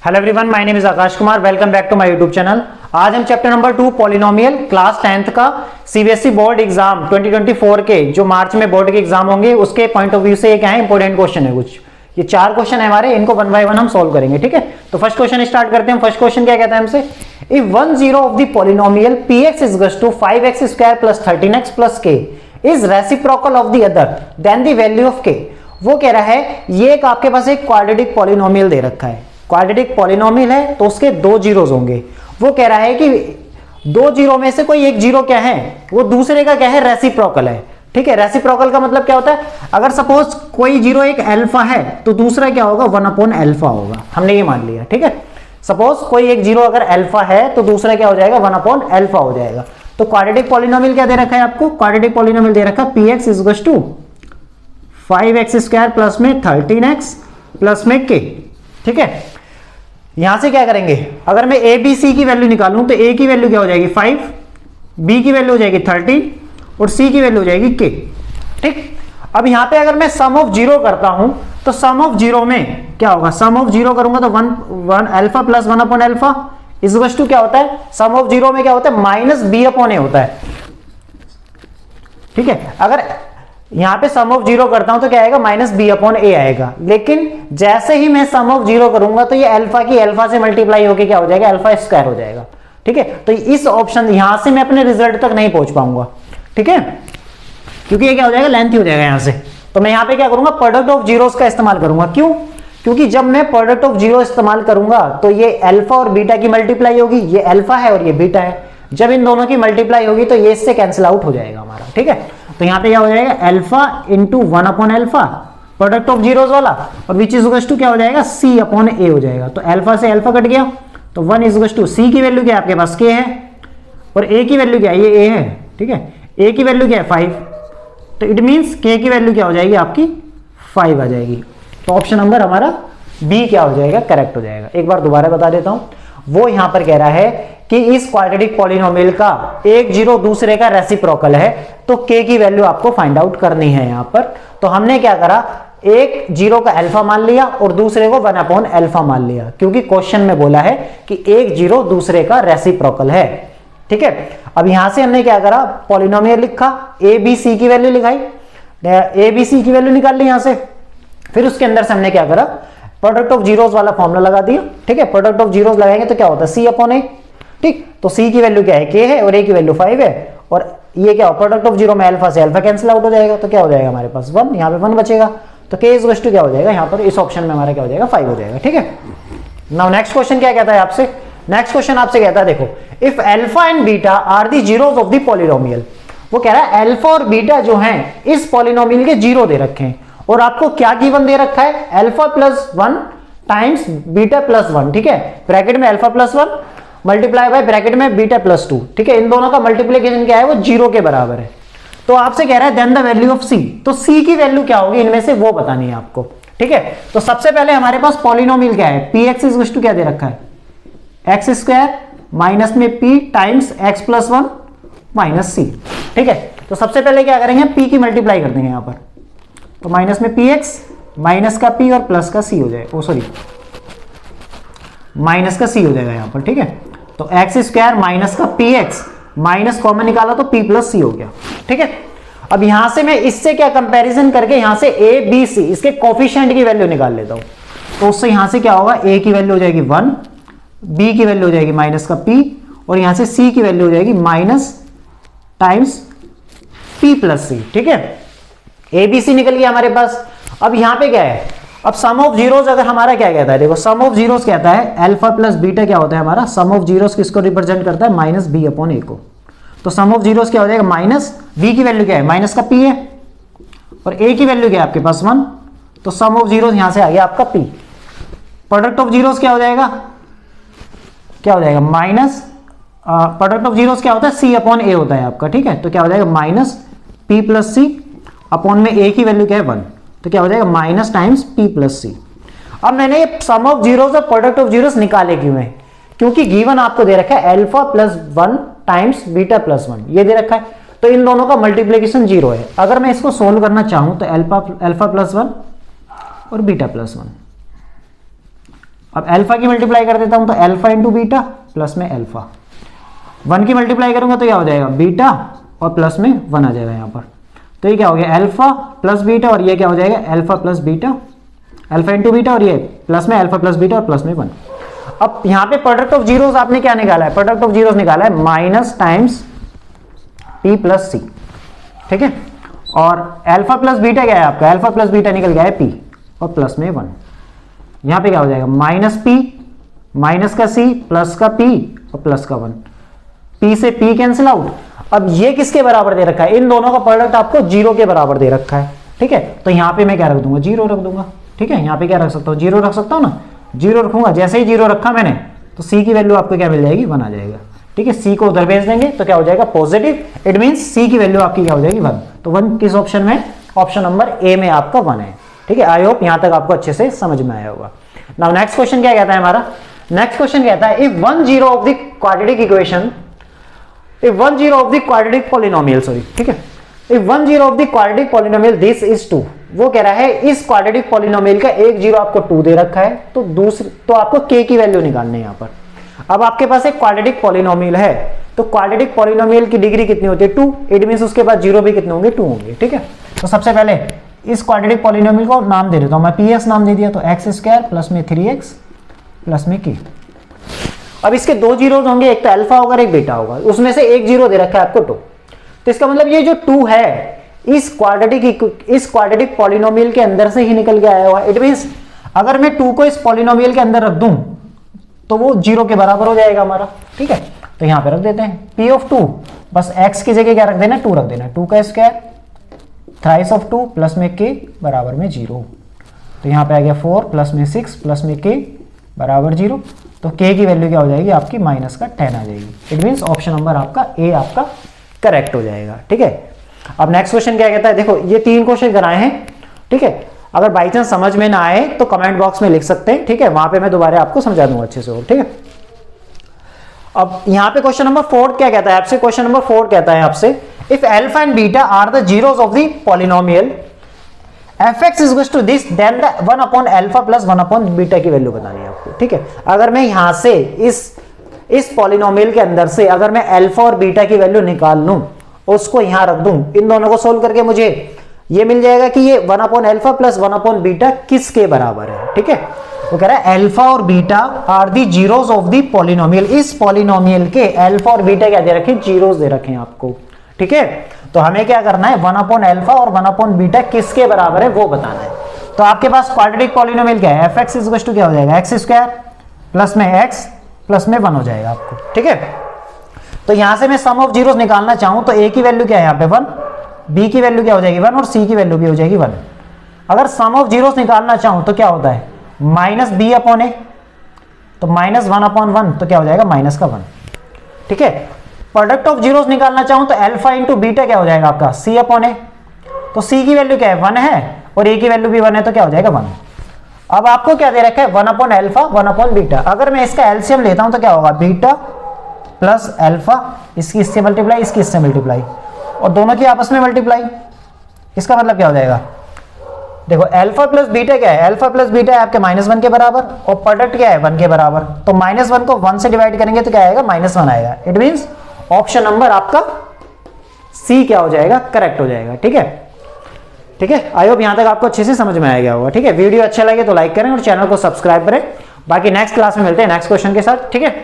Hello everyone, my name is Akash Kumar. Welcome back to my YouTube channel. आज हम chapter number 2 polynomial class 10th का CBSE board exam 2024 के जो मार्च में board के एग्जाम होंगे उसके पॉइंट ऑफ व्यू से ये क्या है, इंपॉर्टेंट क्वेश्चन है। कुछ ये 4 क्वेश्चन है हमारे, इनको 1 बाय 1 हम सॉल्व करेंगे। ठीक है, तो फर्स्ट क्वेश्चन स्टार्ट करते हैं। फर्स्ट क्वेश्चन क्या कहता है हमसे, if 1 zero of the polynomial px is equals to 5x square plus 13x plus k is reciprocal of the other then the value of k। वो कह रहा है ये एक आपके पास एक क्वाड्रेटिक पॉलिनोमियल दे रखा है, क्वाड्रेटिक पॉलिनोमियल है तो उसके 2 जीरोस होंगे। वो कह रहा है कि 2 जीरो में से कोई एक जीरो क्या है, वो दूसरे का क्या है, रेसिप्रोकल है। ठीक है, रेसिप्रोकल का मतलब क्या होता है, अगर सपोज कोई जीरो एक अल्फा है तो दूसरा क्या होगा, 1/अल्फा होगा। हमने ये मान लिया। ठीक है, सपोज कोई एक जीरो अगर अल्फा है तो दूसरा क्या हो जाएगा, 1/अल्फा हो जाएगा। तो क्वाड्रेटिक पॉलिनोमियल क्या दे रखा है आपको, क्वाड्रेटिक पॉलिनोमियल दे रखा है px is equals to 5x square plus में 13x प्लस में k। ठीक है, यहां से क्या करेंगे, अगर मैं a b c की वैल्यू निकालूं तो a की वैल्यू क्या हो जाएगी 5, b की वैल्यू हो जाएगी 13 और c की वैल्यू हो जाएगी k। ठीक, अब यहां पे अगर मैं सम ऑफ जीरो करता हूं तो सम ऑफ जीरो में क्या होगा, सम ऑफ जीरो करूंगा तो 1 अल्फा प्लस 1/अल्फा इज इक्वल टू क्या होता है, सम ऑफ जीरो में क्या होता है, माइनस b/a होता है। ठीक है, अगर यहां पे सम ऑफ जीरो करता हूं तो क्या आएगा, माइनस b/a आएगा। लेकिन जैसे ही मैं सम ऑफ जीरो करूंगा तो ये अल्फा की अल्फा से मल्टीप्लाई होकर क्या हो जाएगा, अल्फा स्क्वायर हो जाएगा। ठीक है, तो इस ऑप्शन यहां से मैं अपने रिजल्ट तक नहीं पहुंच पाऊंगा। ठीक है, क्योंकि ये क्या हो जाएगा, लेंथी हो जाएगा यहां से। तो मैं यहां पे क्या करूंगा, प्रोडक्ट ऑफ जीरोस का इस्तेमाल करूंगा। क्यों, क्योंकि जब मैं प्रोडक्ट ऑफ जीरो इस्तेमाल करूंगा तो ये अल्फा और बीटा की मल्टीप्लाई होगी, ये अल्फा है और ये बीटा है। जब इन दोनों की मल्टीप्लाई होगी तो ये इससे कैंसिल आउट हो जाएगा हमारा। ठीक है, तो यहां पे क्या हो जाएगा, अल्फा इंटू 1/अल्फा प्रोडक्ट ऑफ जीरोस वाला, और विच इज इक्वल टू क्या हो जाएगा, c/a हो जाएगा। तो अल्फा से अल्फा कट गया तो 1 इज इक्वल टू c की वैल्यू क्या है आपके पास, k है, और a की वैल्यू क्या है, ये a है। ठीक है, a की वैल्यू क्या है 5, तो इट मींस k की वैल्यू क्या हो जाएगी आपकी 5 आ जाएगी। तो ऑप्शन नंबर हमारा बी क्या हो जाएगा, करेक्ट हो जाएगा। एक बार दोबारा बता देता हूं, वो यहां पर कह रहा है कि इस क्वाड्रेटिक पॉलिनोमियल का एक जीरो दूसरे का रेसिप्रोकल है तो k की वैल्यू आपको फाइंड आउट करनी है यहां पर। तो हमने क्या करा, एक जीरो का अल्फा मान लिया और दूसरे को 1/अल्फा मान लिया, क्योंकि क्वेश्चन में बोला है कि एक जीरो दूसरे का रेसिप्रोकल है। ठीक है, अब यहां से हमने क्या करा, पॉलिनोमियल लिखा, a b c की वैल्यू लिखाई, a b c की वैल्यू निकाल ली यहां से। फिर उसके अंदर से हमने क्या करा, प्रोडक्ट ऑफ जीरोस वाला फॉर्मूला लगा दिया। ठीक है, प्रोडक्ट ऑफ जीरोस लगाएंगे तो क्या होता है, c/a। ठीक, तो c की वैल्यू क्या है, k है, और a की वैल्यू 5 है, और ये क्या हो, प्रोडक्ट ऑफ जीरो में अल्फा से अल्फा कैंसिल आउट हो जाएगा तो क्या हो जाएगा हमारे पास 1, यहाँ पे 1 बचेगा। तो k इज इक्वल टू क्या हो जाएगा, यहाँ पर इस ऑप्शन में हमारा क्या हो जाएगा, 5 हो जाएगा। ठीक है, नाउ नेक्स्ट क्वेश्चन क्या कहता है आपसे, नेक्स्ट क्वेश्चन आपसे कहता है, देखो if alpha and beta are the zeros of the polynomial. वो कह रहा है अल्फा और बीटा जो हैं इस पॉलिनोमियल के जीरो दे रखे हैं, और आपको क्या गिवन दे रखा है, alpha plus 1 times beta plus 1। ठीक है, ब्रैकेट में alpha plus 1 multiply by bracket में बीटा प्लस 2। ठीक है, इन दोनों का मल्टीप्लिकेशन क्या है, वो जीरो के बराबर है। तो आपसे कह रहा है then the value of c, तो c की वैल्यू क्या होगी इनमें से वो बतानी है आपको। ठीक है, तो सबसे पहले हमारे पास पॉलिनोमियल क्या है, px इज इक्वल टू क्या दे रखा है, एक्स स्क्वायर माइनस में p times x plus 1 minus c। ठीक है, तो सबसे पहले क्या करेंगे, p की मल्टीप्लाई कर देंगे यहां पर, तो माइनस में px माइनस का p और प्लस का c हो जाएगा, सॉरी माइनस का c हो जाएगा यहां पर। ठीक है, तो एक्स स्क्वायर माइनस का px माइनस कॉमन निकाला तो p प्लस c हो गया। ठीक है, अब यहां से मैं इससे क्या कंपैरिजन करके यहां से a b c इसके कोफिशिएंट की वैल्यू निकाल लेता हूं, तो उससे यहां से क्या होगा, a की वैल्यू हो जाएगी 1, b की वैल्यू हो जाएगी माइनस का p, और यहां से c की वैल्यू हो जाएगी minus times p plus c। ठीक है, a b c निकल गया हमारे पास। अब यहां पे क्या है, अब सम ऑफ जीरोस अगर हमारा क्या कहता है, देखो सम ऑफ जीरोस कहता है अल्फा प्लस बीटा क्या होता है हमारा, सम ऑफ जीरोस किसको रिप्रेजेंट करता है, माइनस b/a को। तो सम ऑफ जीरोस क्या हो जाएगा, माइनस b की वैल्यू क्या है, माइनस का p है, और a की वैल्यू क्या है आपके पास 1, तो सम ऑफ जीरोस यहां से आ गया आपका p। प्रोडक्ट ऑफ जीरोस क्या हो जाएगा, क्या हो जाएगा, माइनस प्रोडक्ट ऑफ जीरोस क्या होता है, c/a होता है आपका। ठीक है, तो क्या हो जाएगा, minus p plus c upon में a की वैल्यू क्या है 1, तो क्या हो जाएगा, minus times p plus c। अब मैंने ये सम ऑफ जीरोस और प्रोडक्ट ऑफ जीरोस निकाले क्यों है, क्योंकि गिवन आपको दे रखा है alpha plus 1 times beta plus 1, ये दे रखा है, तो इन दोनों का मल्टीप्लिकेशन जीरो है। अगर मैं इसको सोल्व करना चाहूं तो अल्फा प्लस 1 और बीटा प्लस 1, अब अल्फा की मल्टीप्लाई कर देता हूं तो अल्फा इंटू बीटा प्लस में अल्फा, 1 की मल्टीप्लाई करूंगा तो क्या हो जाएगा बीटा और प्लस में 1 आ जाएगा यहाँ पर। तो ये क्या हो गया अल्फा प्लस बीटा और ये क्या हो जाएगा alpha plus beta, alpha into beta और ये प्लस में अल्फा प्लस बीटा और प्लस में 1। अब यहाँ पे प्रोडक्ट ऑफ जीरोस आपने क्या निकाला है, प्रोडक्ट ऑफ जीरोस निकाला है माइनस टाइम्स पी प्लस सी, ठीक है। और अल्फा प्लस बीटा क्या है आपका, अल्फा प्लस बीटा निकल गया है पी और प्लस में 1। यहाँ पे क्या हो जाएगा माइनस पी माइनस का सी प्लस का पी और प्लस का 1, पी से पी कैंसिल आउट। अब ये किसके बराबर दे रखा है, इन दोनों का प्रोडक्ट आपको 0 के बराबर दे रखा है, ठीक है। तो यहाँ पे मैं क्या रख दूंगा 0 रख दूंगा, ठीक है। यहाँ पे क्या रख सकता हूँ 0 रख सकता हूँ ना, 0 रखूंगा। जैसे ही 0 रखा मैंने तो सी की वैल्यू आपको क्या मिल जाएगी 1 आ जाएगा, ठीक है। सी को उधर भेज देंगे तो क्या हो जाएगा पॉजिटिव, इट मींस सी की वैल्यू आपकी क्या हो जाएगी 1। तो 1 किस ऑप्शन में, ऑप्शन नंबर ए में आपका 1 है, ठीक है। आई होप यहां तक आपको अच्छे से समझ में आया होगा। नाउ नेक्स्ट क्वेश्चन क्या कहता है हमारा, नेक्स्ट क्वेश्चन कहता है if 1 0 of the quadratic equation, if 1 0 of the quadratic polynomial, sorry, ठीक है, if 1 0 of the quadratic polynomial this is 2, वो कह रहा है इस क्वाड्रेटिक पॉलिनोमियल का एक 0 आपको 2 दे रखा है, तो दूसरी तो आपको k की वैल्यू निकालनी है यहाँ पर। अब आपके पास एक क्वाड्रेटिक पॉलिनोमियल है, तो क्वाड्रेटिक पॉलिनोमियल की डिग्री कितनी होती है 2, इट मींस उसके बाद 0 भी कितने होंगे 2 होंगे, ठीक है। तो सबसे पहले इस क्वाड्रेटिक पॉलिनोमियल को नाम दे देता हूं मैं, px नाम दे दिया, तो x² प्लस में 3x प्लस में k। अब इसके 2 जीरोस होंगे, एक तो अल्फा होगा एक बीटा होगा, उसमें से एक 0 दे रखा है आपको 2। तो इसका मतलब ये जो 2 है इस क्वाड्रेटिक पॉलिनोमियल के अंदर से ही निकल के आया हुआ है। इट मींस अगर मैं 2 को इस पॉलिनोमियल के अंदर रख दूं तो वो 0 के बराबर हो जाएगा हमारा, ठीक है। तो यहां पे रख देते हैं p ऑफ 2, बस x की जगह क्या रख देना 2 रख देना, 2 का स्क्वायर थ्राइस ऑफ 2 प्लस में k बराबर में 0। तो यहां पे आ गया 4 प्लस में 6 प्लस में k बराबर 0। तो k की वैल्यू क्या हो जाएगी आपकी माइनस का 10 आ जाएगी। इट मींस ऑप्शन नंबर आपका ए आपका करेक्ट हो जाएगा, ठीक है। अब नेक्स्ट क्वेश्चन क्या कहता है, देखो ये 3 क्वेश्चन कराए हैं, ठीक है। अगर बाई चांस समझ में ना आए तो कमेंट बॉक्स में लिख सकते हैं, ठीक है, वहां पे मैं दोबारा आपको समझा दूंगा अच्छे से, ठीक है। अब यहाँ पे क्वेश्चन नंबर 4 क्या कहता है आपसे, क्वेश्चन नंबर 4 कहता है आपसे if alpha and beta are the zeros of the polynomial fx is equal to this then the 1 upon alpha plus 1 upon beta की वैल्यू बतानी है आपको, ठीक है। अगर मैं यहां से इस पॉलिनोमियल के अंदर से अगर मैं अल्फा और बीटा की वैल्यू निकाल लूं, उसको यहां रख दूं, इन दोनों को सोल्व करके मुझे ये मिल जाएगा कि ये 1 upon alpha plus 1 upon beta किसके बराबर है, ठीक है। वो कह रहा है अल्फा और beta are the zeros of the polynomial, इस पॉलिनोमियल के अल्फा और बीटा क्या दे रखे, जीरोस दे रखे हैं आपको, ठीक है। तो हमें क्या करना है 1 अपॉन अल्फा और 1 अपॉन बीटा किसके बराबर है वो बताना है। तो आपके पास क्वाड्रेटिक पॉलिनोमियल क्या है, fx इज इक्वल टू क्या हो जाएगा x² प्लस में x प्लस में 1 हो जाएगा आपको, ठीक है। तो यहां से मैं सम ऑफ जीरोस निकालना चाहूं तो a की वैल्यू क्या है यहाँ पे 1, b की वैल्यू क्या हो जाएगी 1 और c की वैल्यू भी हो जाएगी 1। अगर सम ऑफ जीरोस निकालना चाहूं तो क्या होता है माइनस b अपॉन a, तो माइनस 1 अपॉन 1 तो क्या हो जाएगा माइनस का 1, ठीक है। प्रोडक्ट ऑफ जीरोस निकालना चाहूं तो अल्फा इंटू बीटा क्या हो जाएगा आपका c अपॉन a, तो c की वैल्यू क्या है 1 है और a की वैल्यू भी 1 है, तो क्या हो जाएगा 1। अब आपको क्या दे रखा है 1 अपॉन अल्फा 1 अपॉन बीटा, अगर मैं इसका एलसीएम लेता हूं तो क्या होगा बीटा प्लस अल्फा, इसकी इससे मल्टीप्लाई इसकी इससे मल्टीप्लाई और दोनों की आपस में मल्टीप्लाई। इसका मतलब क्या हो जाएगा, देखो अल्फा प्लस बीटा क्या है, अल्फा प्लस बीटा है आपके -1 के बराबर और प्रोडक्ट क्या है 1 के बराबर, तो -1 को 1 से डिवाइड करेंगे तो क्या आएगा -1 आएगा। इट मींस ऑप्शन नंबर आपका सी क्या हो जाएगा, करेक्ट हो जाएगा, ठीक है। ठीक है, आई होप यहां तक आपको अच्छे से समझ में आ गया होगा, ठीक है। वीडियो अच्छा लगे तो लाइक करें और चैनल को सब्सक्राइब करें। बाकी नेक्स्ट क्लास में मिलते हैं नेक्स्ट क्वेश्चन के साथ, ठीक है।